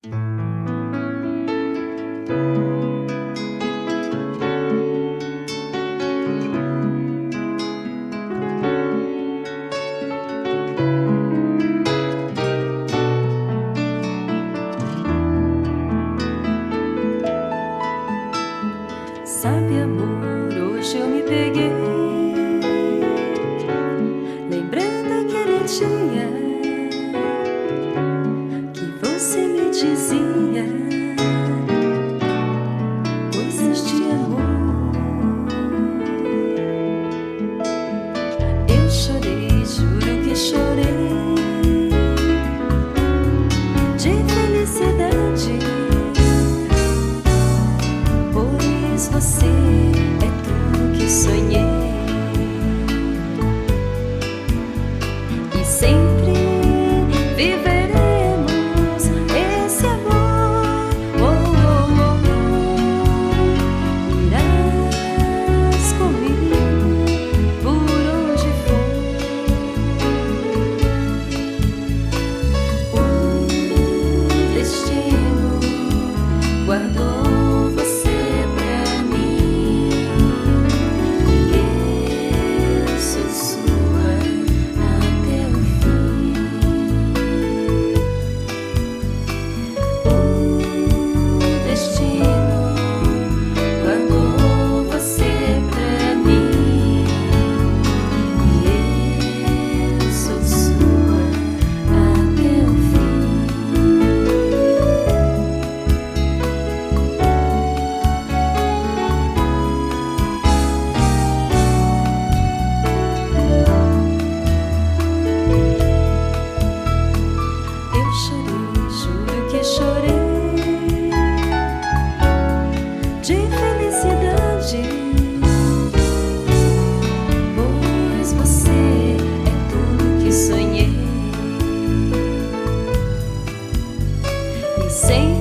Sabe, amor, hoje eu me peguei lembrando daquele dia que você me dizia coisas de amor. Eu chorei, juro que chorei de felicidade, pois você é tudo que sonhei e sempre viveremos esse amor. Oh, oh, oh, oh. Irás comigo por onde for. O destino guardou você pra mim. Eu sou sua até o fim. O destino guardou você pra mim. Eu sou sua até o fim. Eu chorei, juro que chorei de felicidade, pois você é tudo que sonhei e sem